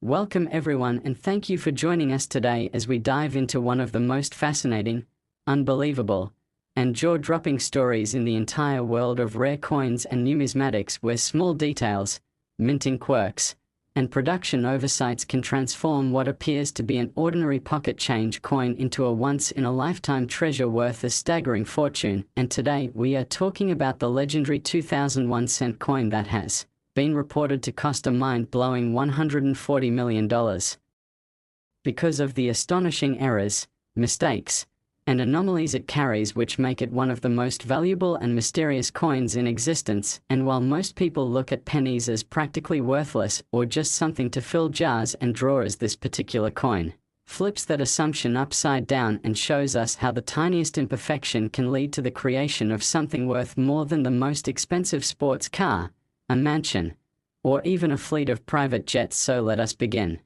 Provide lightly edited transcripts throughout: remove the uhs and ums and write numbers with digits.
Welcome everyone, and thank you for joining us today as we dive into one of the most fascinating, unbelievable, and jaw-dropping stories in the entire world of rare coins and numismatics, where small details, minting quirks, and production oversights can transform what appears to be an ordinary pocket change coin into a once-in-a-lifetime treasure worth a staggering fortune. And today we are talking about the legendary 2001 coin that has been reported to cost a mind-blowing $140 million. Because of the astonishing errors, mistakes, and anomalies it carries, which make it one of the most valuable and mysterious coins in existence. And while most people look at pennies as practically worthless or just something to fill jars and drawers, this particular coin flips that assumption upside down and shows us how the tiniest imperfection can lead to the creation of something worth more than the most expensive sports car, a mansion, or even a fleet of private jets. So let us begin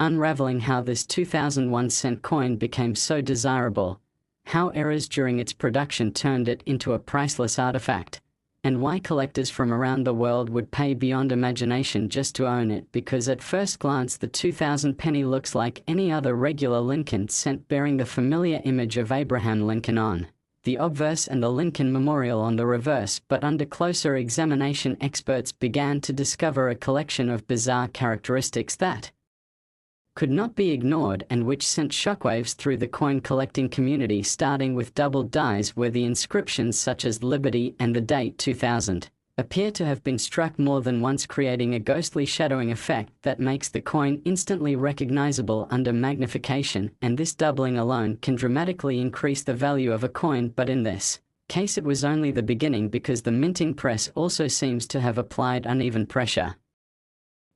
unraveling how this 2001 coin became so desirable, how errors during its production turned it into a priceless artifact, and why collectors from around the world would pay beyond imagination just to own it. Because at first glance the 2000 penny looks like any other regular Lincoln cent, bearing the familiar image of Abraham Lincoln on the obverse and the Lincoln Memorial on the reverse. But under closer examination, experts began to discover a collection of bizarre characteristics that could not be ignored and which sent shockwaves through the coin collecting community, starting with doubled dies where the inscriptions such as Liberty and the date 2000 appear to have been struck more than once, creating a ghostly shadowing effect that makes the coin instantly recognizable under magnification. And this doubling alone can dramatically increase the value of a coin. But in this case it was only the beginning, because the minting press also seems to have applied uneven pressure,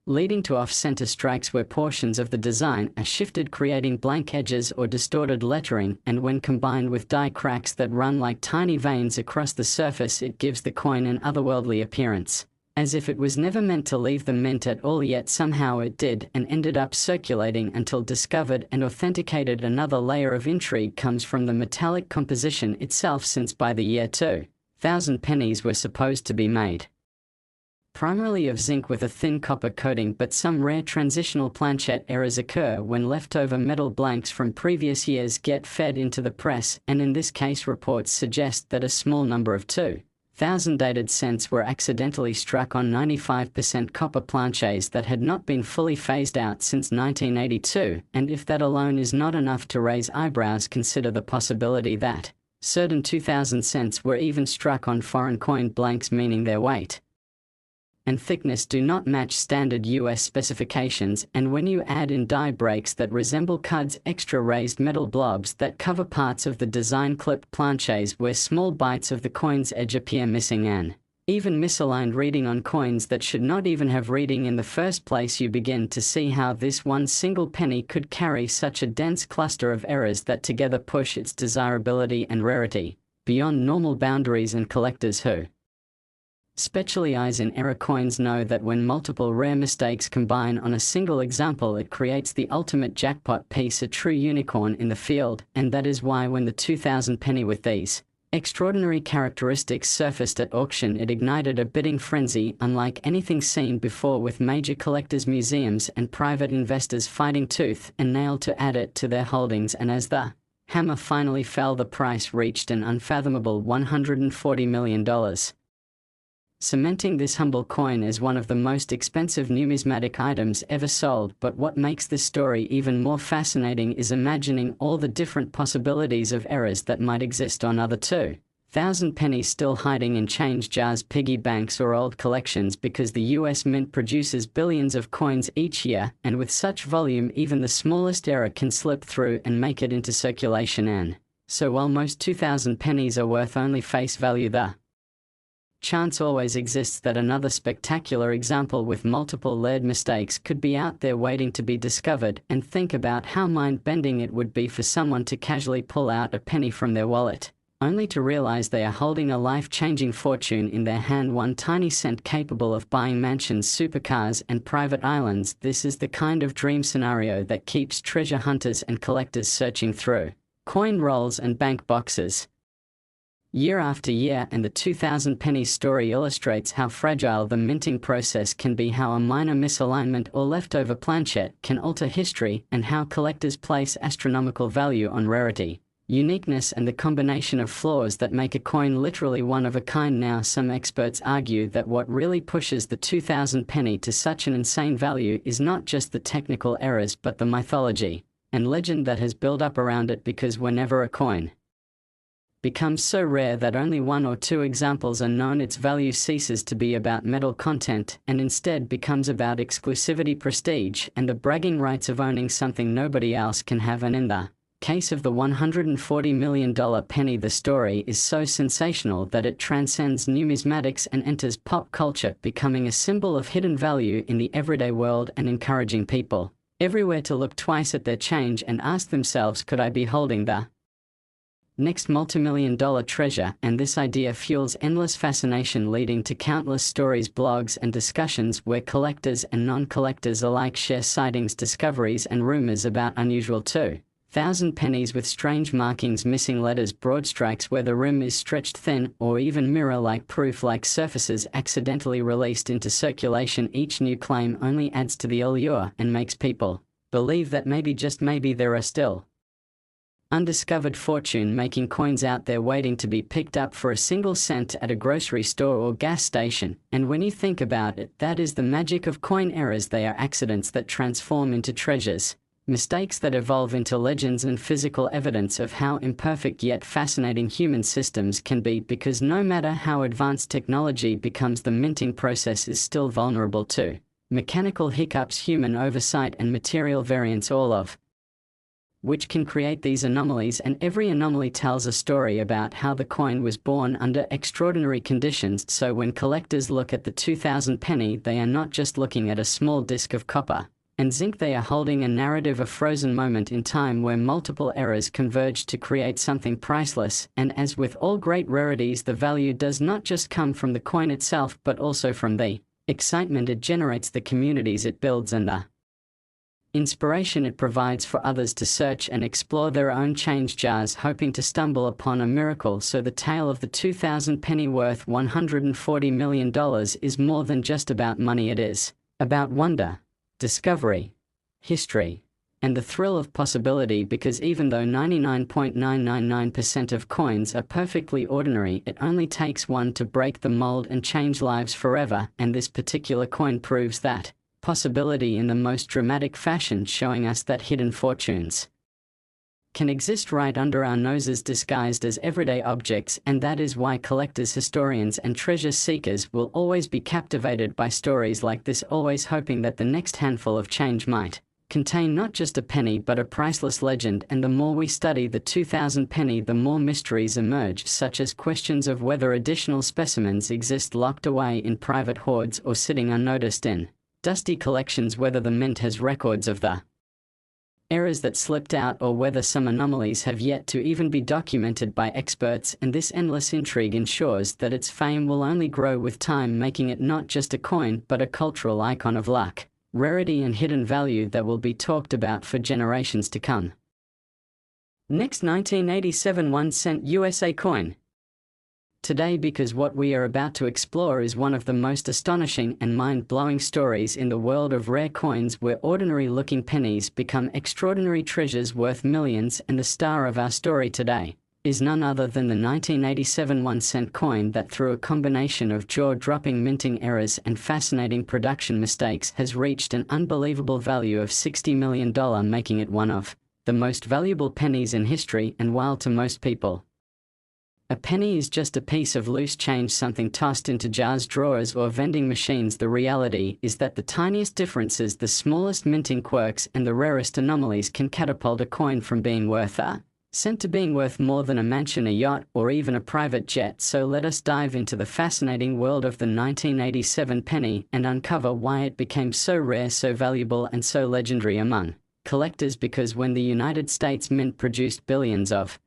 leading to off-center strikes where portions of the design are shifted, creating blank edges or distorted lettering. And when combined with die cracks that run like tiny veins across the surface, it gives the coin an otherworldly appearance, as if it was never meant to leave the mint at all, yet somehow it did and ended up circulating until discovered and authenticated. Another layer of intrigue comes from the metallic composition itself, since by the year 2000 pennies were supposed to be made primarily of zinc with a thin copper coating, but some rare transitional planchette errors occur when leftover metal blanks from previous years get fed into the press, and in this case reports suggest that a small number of 2000 dated cents were accidentally struck on 95% copper planches that had not been fully phased out since 1982. And if that alone is not enough to raise eyebrows, consider the possibility that certain 2000 cents were even struck on foreign coin blanks, meaning their weight and thickness do not match standard US specifications. And when you add in die breaks that resemble cuds, extra raised metal blobs that cover parts of the design, clipped planches where small bites of the coin's edge appear missing, and even misaligned reading on coins that should not even have reading in the first place, you begin to see how this one single penny could carry such a dense cluster of errors that together push its desirability and rarity beyond normal boundaries. And collectors who specialize in error coins know that when multiple rare mistakes combine on a single example, it creates the ultimate jackpot piece, a true unicorn in the field. And that is why when the 2000 penny with these extraordinary characteristics surfaced at auction, it ignited a bidding frenzy unlike anything seen before, with major collectors, museums, and private investors fighting tooth and nail to add it to their holdings. And as the hammer finally fell, the price reached an unfathomable $140 million. Cementing this humble coin as one of the most expensive numismatic items ever sold. But what makes this story even more fascinating is imagining all the different possibilities of errors that might exist on other 2000 pennies still hiding in change jars, piggy banks, or old collections, because the US Mint produces billions of coins each year, and with such volume even the smallest error can slip through and make it into circulation. And so while most 2000 pennies are worth only face value, the chance always exists that another spectacular example with multiple layered mistakes could be out there waiting to be discovered. And think about how mind-bending it would be for someone to casually pull out a penny from their wallet, only to realize they are holding a life-changing fortune in their hand, one tiny cent capable of buying mansions, supercars, and private islands. This is the kind of dream scenario that keeps treasure hunters and collectors searching through coin rolls and bank boxes. year after year, and the 2000 penny story illustrates how fragile the minting process can be, how a minor misalignment or leftover planchet can alter history, and how collectors place astronomical value on rarity, uniqueness, and the combination of flaws that make a coin literally one of a kind. Now, some experts argue that what really pushes the 2000 penny to such an insane value is not just the technical errors but the mythology and legend that has built up around it, because whenever a coin becomes so rare that only one or two examples are known, its value ceases to be about metal content and instead becomes about exclusivity, prestige, and the bragging rights of owning something nobody else can have. And in the case of the $140 million penny, the story is so sensational that it transcends numismatics and enters pop culture, becoming a symbol of hidden value in the everyday world and encouraging people everywhere to look twice at their change and ask themselves, could I be holding the next multimillion-dollar treasure? And this idea fuels endless fascination, leading to countless stories, blogs, and discussions where collectors and non-collectors alike share sightings, discoveries, and rumors about unusual 2,000 pennies with strange markings, missing letters, broad strikes where the rim is stretched thin, or even mirror-like proof-like surfaces accidentally released into circulation. Each new claim only adds to the allure and makes people believe that maybe, just maybe, there are still undiscovered fortune-making coins out there waiting to be picked up for a single cent at a grocery store or gas station. And when you think about it, that is the magic of coin errors. They are accidents that transform into treasures, mistakes that evolve into legends, and physical evidence of how imperfect yet fascinating human systems can be, because no matter how advanced technology becomes, the minting process is still vulnerable to mechanical hiccups, human oversight, and material variance, all of which can create these anomalies. And every anomaly tells a story about how the coin was born under extraordinary conditions. So when collectors look at the 2000 penny, they are not just looking at a small disc of copper and zinc, they are holding a narrative, a frozen moment in time where multiple errors converge to create something priceless. And as with all great rarities, the value does not just come from the coin itself, but also from the excitement it generates, the communities it builds, and the inspiration it provides for others to search and explore their own change jars, hoping to stumble upon a miracle. So the tale of the 2000 penny worth $140 million is more than just about money. It is about wonder, discovery, history, and the thrill of possibility, because even though 99.999% of coins are perfectly ordinary, it only takes one to break the mold and change lives forever. And this particular coin proves that possibility in the most dramatic fashion, showing us that hidden fortunes can exist right under our noses, disguised as everyday objects. And that is why collectors, historians, and treasure seekers will always be captivated by stories like this, always hoping that the next handful of change might contain not just a penny but a priceless legend. And the more we study the 2000 penny, the more mysteries emerge, such as questions of whether additional specimens exist locked away in private hoards or sitting unnoticed in dusty collections, whether the mint has records of the errors that slipped out, or whether some anomalies have yet to even be documented by experts. And this endless intrigue ensures that its fame will only grow with time, making it not just a coin but a cultural icon of luck, rarity, and hidden value that will be talked about for generations to come. Next, 1987 1-cent USA coin. Today, because what we are about to explore is one of the most astonishing and mind-blowing stories in the world of rare coins, where ordinary-looking pennies become extraordinary treasures worth millions. And the star of our story today is none other than the 1987 1-cent coin that, through a combination of jaw-dropping minting errors and fascinating production mistakes, has reached an unbelievable value of $60 million, making it one of the most valuable pennies in history. And while to most people a penny is just a piece of loose change, something tossed into jars, drawers, or vending machines, the reality is that the tiniest differences, the smallest minting quirks, and the rarest anomalies can catapult a coin from being worth a cent to being worth more than a mansion, a yacht, or even a private jet. So let us dive into the fascinating world of the 1987 penny and uncover why it became so rare, so valuable, and so legendary among collectors. Because when the United States Mint produced billions of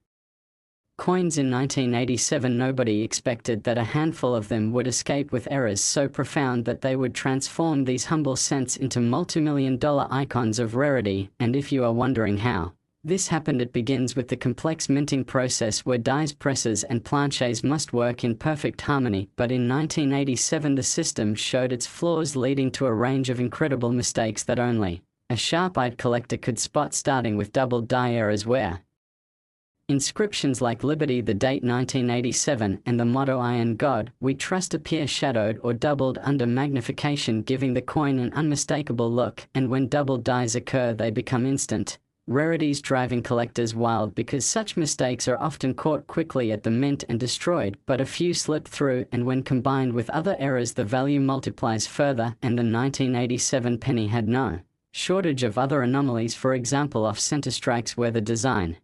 coins in 1987, nobody expected that a handful of them would escape with errors so profound that they would transform these humble cents into multimillion-dollar icons of rarity. And if you are wondering how This happened. It begins with the complex minting process where dies, presses and planches must work in perfect harmony, but in 1987 the system showed its flaws, leading to a range of incredible mistakes that only a sharp-eyed collector could spot, starting with double die errors where inscriptions like Liberty, the date 1987, and the motto I and God We Trust appear shadowed or doubled under magnification, giving the coin an unmistakable look, and when double dies occur they become instant rarities, driving collectors wild because such mistakes are often caught quickly at the mint and destroyed, but a few slip through, and when combined with other errors the value multiplies further, and the 1987 penny had no shortage of other anomalies, for example off-center strikes where the design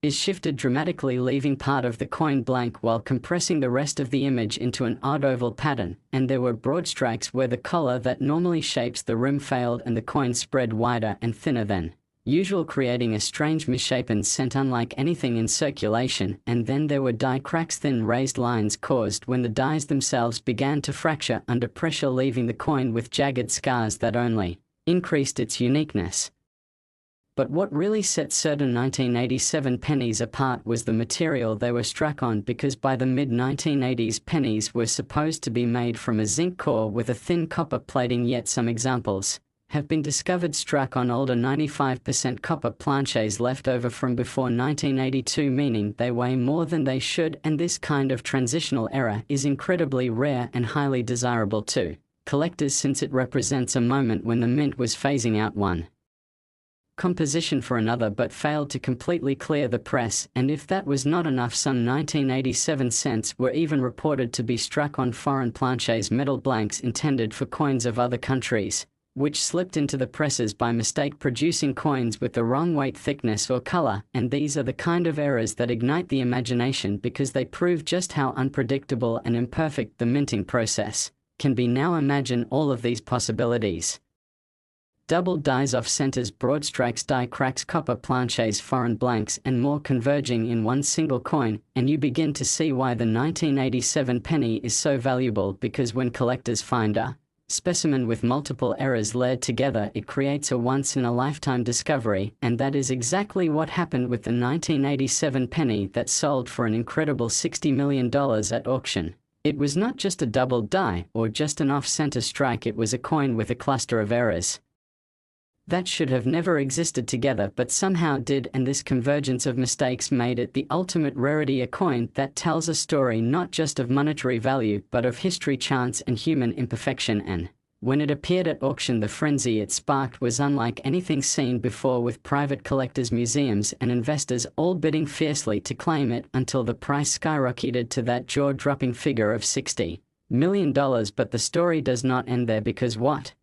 is shifted dramatically, leaving part of the coin blank while compressing the rest of the image into an odd oval pattern, and there were broad strikes where the collar that normally shapes the rim failed and the coin spread wider and thinner than usual, creating a strange misshapen scent unlike anything in circulation, and then there were die cracks, thin raised lines caused when the dies themselves began to fracture under pressure, leaving the coin with jagged scars that only increased its uniqueness. But what really set certain 1987 pennies apart was the material they were struck on, because by the mid-1980s pennies were supposed to be made from a zinc core with a thin copper plating, yet some examples have been discovered struck on older 95% copper planches left over from before 1982, meaning they weigh more than they should, and this kind of transitional error is incredibly rare and highly desirable to collectors since it represents a moment when the mint was phasing out one composition for another but failed to completely clear the press, and if that was not enough, some 1987 cents were even reported to be struck on foreign planches, metal blanks intended for coins of other countries, which slipped into the presses by mistake, producing coins with the wrong weight, thickness or color, and these are the kind of errors that ignite the imagination because they prove just how unpredictable and imperfect the minting process can be. Now imagine all of these possibilities. Double dies, off centers, broad strikes, die cracks, copper planches, foreign blanks and more converging in one single coin, and you begin to see why the 1987 penny is so valuable, because when collectors find a specimen with multiple errors layered together, it creates a once-in-a-lifetime discovery, and that is exactly what happened with the 1987 penny that sold for an incredible $60 million at auction. It was not just a double die or just an off-center strike, it was a coin with a cluster of errors that should have never existed together but somehow did, and this convergence of mistakes made it the ultimate rarity, a coin that tells a story not just of monetary value but of history, chance and human imperfection, and when it appeared at auction the frenzy it sparked was unlike anything seen before, with private collectors, museums and investors all bidding fiercely to claim it until the price skyrocketed to that jaw-dropping figure of $60 million. But the story does not end there, because what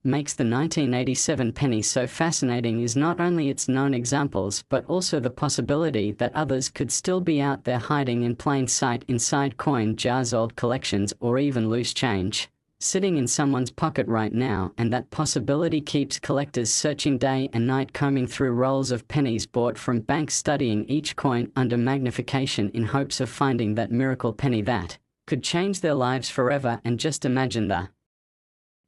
makes the 1987 penny so fascinating is not only its known examples but also the possibility that others could still be out there hiding in plain sight inside coin jars, old collections or even loose change sitting in someone's pocket right now, and that possibility keeps collectors searching day and night, combing through rolls of pennies bought from banks, studying each coin under magnification in hopes of finding that miracle penny that could change their lives forever. And just imagine the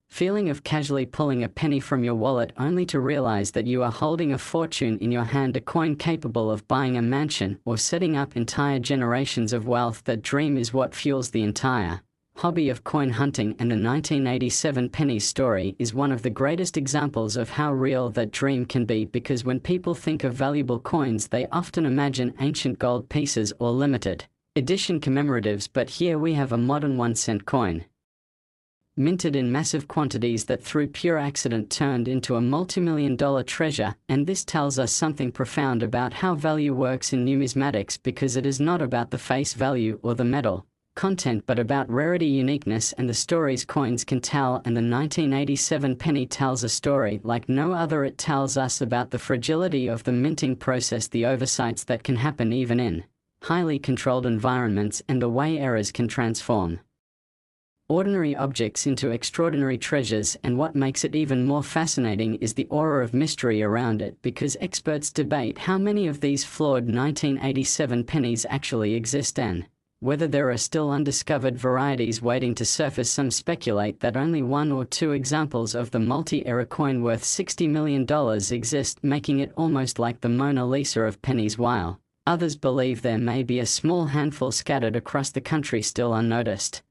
feeling of casually pulling a penny from your wallet only to realize that you are holding a fortune in your hand, a coin capable of buying a mansion or setting up entire generations of wealth. That dream is what fuels the entire hobby of coin hunting, and the 1987 penny story is one of the greatest examples of how real that dream can be, because when people think of valuable coins they often imagine ancient gold pieces or limited edition commemoratives, but here we have a modern 1-cent coin minted in massive quantities that through pure accident turned into a multi-million-dollar treasure, and this tells us something profound about how value works in numismatics, because it is not about the face value or the metal content but about rarity, uniqueness and the stories coins can tell, and the 1987 penny tells a story like no other. It tells us about the fragility of the minting process, the oversights that can happen even in highly controlled environments, and the way errors can transform ordinary objects into extraordinary treasures. And what makes it even more fascinating is the aura of mystery around it, because experts debate how many of these flawed 1987 pennies actually exist, and Whether there are still undiscovered varieties waiting to surface, some speculate that only one or two examples of the multi-era coin worth $60 million exist, making it almost like the Mona Lisa of pennies, while others believe there may be a small handful scattered across the country still unnoticed.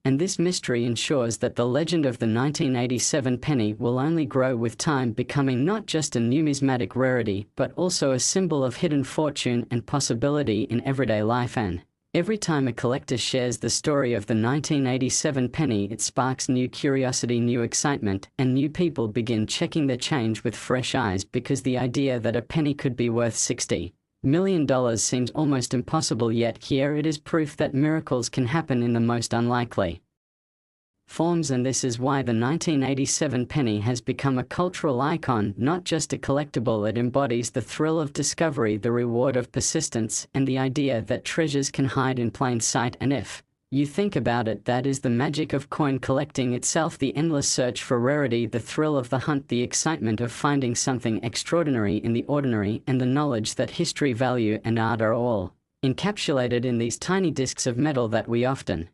And this mystery ensures that the legend of the 1987 penny will only grow with time, becoming not just a numismatic rarity, but also a symbol of hidden fortune and possibility in everyday life. And every time a collector shares the story of the 1987 penny, it sparks new curiosity, new excitement, and new people begin checking their change with fresh eyes, because the idea that a penny could be worth $60 million seems almost impossible, yet here it is proof that miracles can happen in the most unlikely forms. And this is why the 1987 penny has become a cultural icon, not just a collectible. It embodies the thrill of discovery, the reward of persistence, and the idea that treasures can hide in plain sight. And if you think about it, that is the magic of coin collecting itself: the endless search for rarity, the thrill of the hunt, the excitement of finding something extraordinary in the ordinary, and the knowledge that history, value, and art are all encapsulated in these tiny discs of metal that we often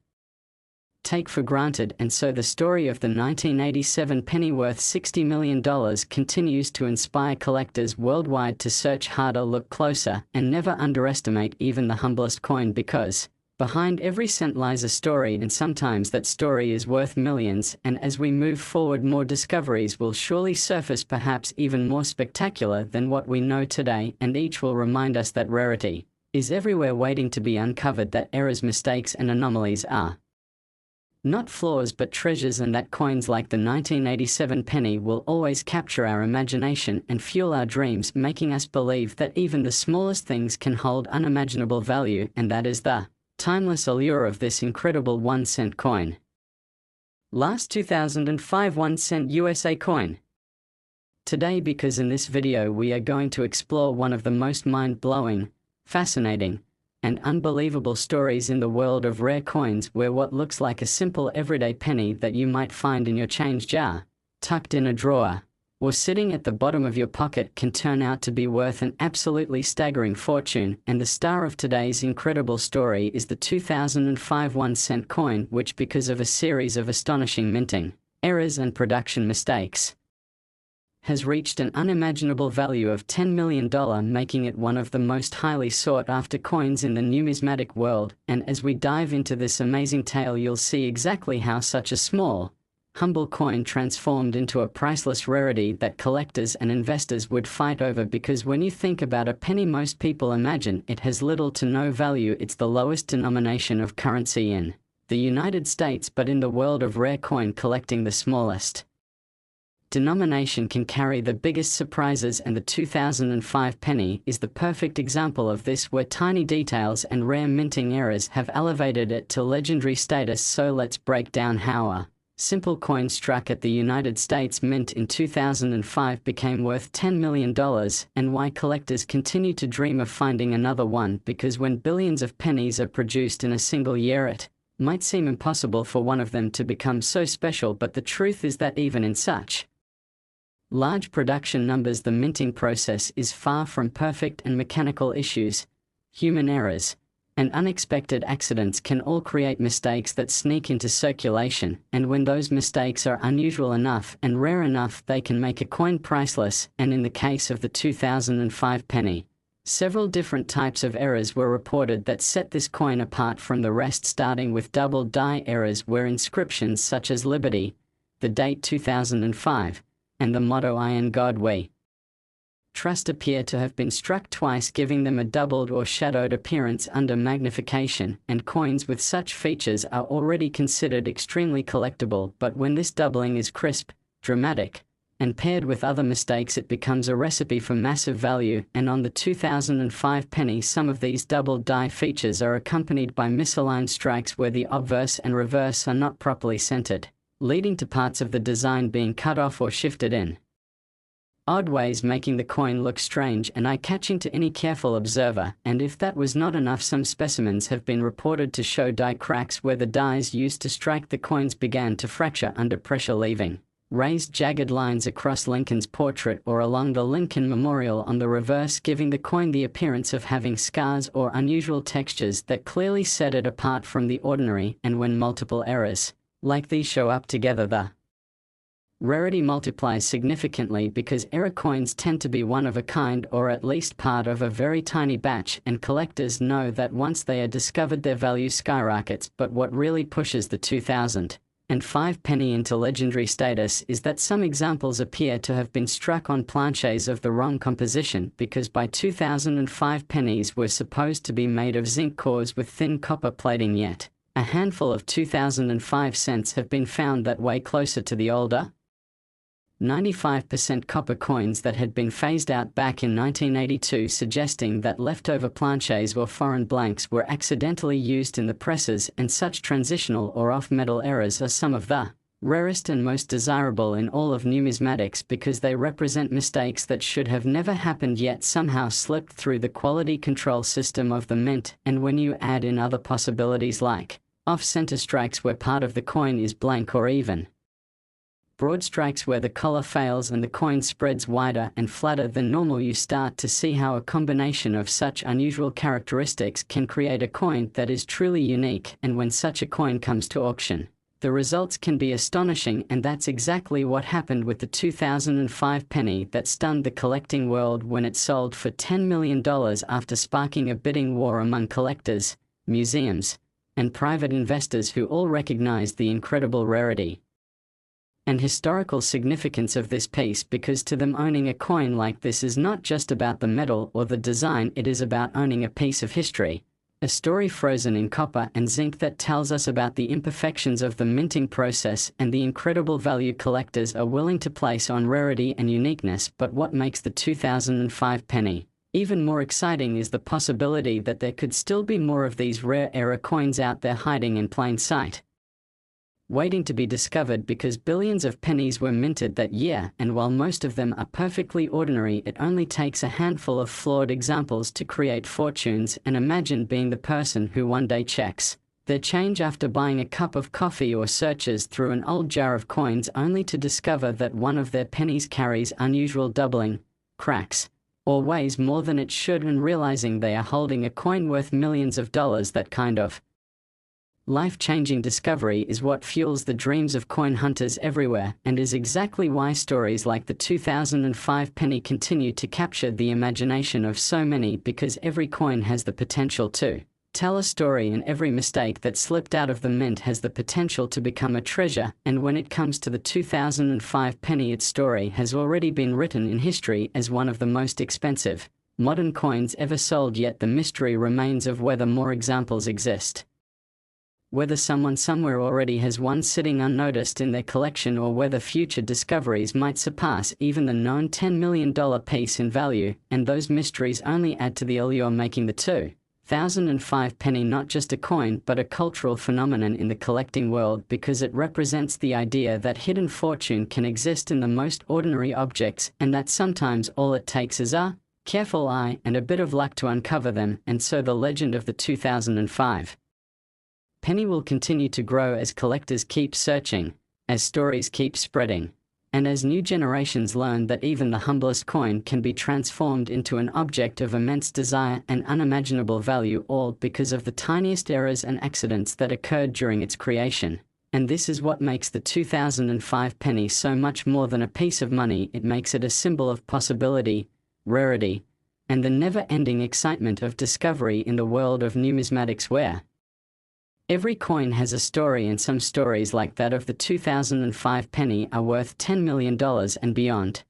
take for granted. And so the story of the 1987 penny worth $60 million continues to inspire collectors worldwide to search harder, look closer, and never underestimate even the humblest coin, because behind every cent lies a story, and sometimes that story is worth millions. And as we move forward, more discoveries will surely surface, perhaps even more spectacular than what we know today, and each will remind us that rarity is everywhere waiting to be uncovered, that errors, mistakes, and anomalies are not flaws but treasures, and that coins like the 1987 penny will always capture our imagination and fuel our dreams, making us believe that even the smallest things can hold unimaginable value. And that is the timeless allure of this incredible 1-cent coin. Last 2005 1-cent USA coin. Today, because in this video we are going to explore one of the most mind-blowing, fascinating, and unbelievable stories in the world of rare coins, where what looks like a simple everyday penny that you might find in your change jar, tucked in a drawer, or sitting at the bottom of your pocket can turn out to be worth an absolutely staggering fortune. And the star of today's incredible story is the 2005 1-cent coin, which, because of a series of astonishing minting errors and production mistakes, has reached an unimaginable value of $10 million, making it one of the most highly sought-after coins in the numismatic world. And as we dive into this amazing tale, you'll see exactly how such a small, humble coin transformed into a priceless rarity that collectors and investors would fight over. Because when you think about a penny, most people imagine it has little to no value. It's the lowest denomination of currency in the United States, but in the world of rare coin collecting, the smallest denomination can carry the biggest surprises, and the 2005 penny is the perfect example of this, where tiny details and rare minting errors have elevated it to legendary status. So let's break down how a simple coin struck at the United States Mint in 2005 became worth $10 million, and why collectors continue to dream of finding another one. Because when billions of pennies are produced in a single year, it might seem impossible for one of them to become so special, but the truth is that even in such large production numbers, the minting process is far from perfect, and mechanical issues, human errors, and unexpected accidents can all create mistakes that sneak into circulation. And when those mistakes are unusual enough and rare enough, they can make a coin priceless. And in the case of the 2005 penny, several different types of errors were reported that set this coin apart from the rest, starting with double die errors, where inscriptions such as Liberty, the date 2005, and the motto "I in God We Trust" appear to have been struck twice, giving them a doubled or shadowed appearance under magnification. And coins with such features are already considered extremely collectible, but when this doubling is crisp, dramatic, and paired with other mistakes, it becomes a recipe for massive value. And on the 2005 penny, some of these double die features are accompanied by misaligned strikes where the obverse and reverse are not properly centered, leading to parts of the design being cut off or shifted in odd ways, making the coin look strange and eye-catching to any careful observer. And if that was not enough, some specimens have been reported to show die cracks where the dies used to strike the coins began to fracture under pressure, leaving raised jagged lines across Lincoln's portrait or along the Lincoln Memorial on the reverse, giving the coin the appearance of having scars or unusual textures that clearly set it apart from the ordinary. And when multiple errors like these show up together, the rarity multiplies significantly, because error coins tend to be one of a kind, or at least part of a very tiny batch, and collectors know that once they are discovered their value skyrockets. But what really pushes the 2005 penny into legendary status is that some examples appear to have been struck on planches of the wrong composition, because by 2005 pennies were supposed to be made of zinc cores with thin copper plating, yet a handful of 2005 cents have been found that way closer to the older 95% copper coins that had been phased out back in 1982, suggesting that leftover planches or foreign blanks were accidentally used in the presses. And such transitional or off-metal errors are some of the rarest and most desirable in all of numismatics, because they represent mistakes that should have never happened yet somehow slipped through the quality control system of the mint. And when you add in other possibilities like off-center strikes where part of the coin is blank, or even broad strikes where the collar fails and the coin spreads wider and flatter than normal, you start to see how a combination of such unusual characteristics can create a coin that is truly unique. And when such a coin comes to auction, the results can be astonishing, and that's exactly what happened with the 2005 penny that stunned the collecting world when it sold for $10 million after sparking a bidding war among collectors, museums, and private investors who all recognized the incredible rarity and historical significance of this piece, because to them owning a coin like this is not just about the metal or the design, it is about owning a piece of history, a story frozen in copper and zinc that tells us about the imperfections of the minting process and the incredible value collectors are willing to place on rarity and uniqueness. But what makes the 2005 penny even more exciting is the possibility that there could still be more of these rare era coins out there hiding in plain sight, waiting to be discovered, because billions of pennies were minted that year, and while most of them are perfectly ordinary, it only takes a handful of flawed examples to create fortunes. And imagine being the person who one day checks their change after buying a cup of coffee or searches through an old jar of coins, only to discover that one of their pennies carries unusual doubling, cracks, or weighs more than it should, and realizing they are holding a coin worth millions of dollars. That kind of life-changing discovery is what fuels the dreams of coin hunters everywhere, and is exactly why stories like the 2005 penny continue to capture the imagination of so many, because every coin has the potential to tell a story, and every mistake that slipped out of the mint has the potential to become a treasure. And when it comes to the 2005 penny, its story has already been written in history as one of the most expensive modern coins ever sold, yet the mystery remains of whether more examples exist, whether someone somewhere already has one sitting unnoticed in their collection, or whether future discoveries might surpass even the known $10 million piece in value. And those mysteries only add to the allure, making the 2005 penny not just a coin but a cultural phenomenon in the collecting world, because it represents the idea that hidden fortune can exist in the most ordinary objects, and that sometimes all it takes is a careful eye and a bit of luck to uncover them. And so the legend of the 2005 penny will continue to grow as collectors keep searching, as stories keep spreading, and as new generations learn that even the humblest coin can be transformed into an object of immense desire and unimaginable value, all because of the tiniest errors and accidents that occurred during its creation. And this is what makes the 2005 penny so much more than a piece of money. It makes it a symbol of possibility, rarity, and the never-ending excitement of discovery in the world of numismatics, where every coin has a story, and some stories like that of the 2005 penny are worth $10 million and beyond.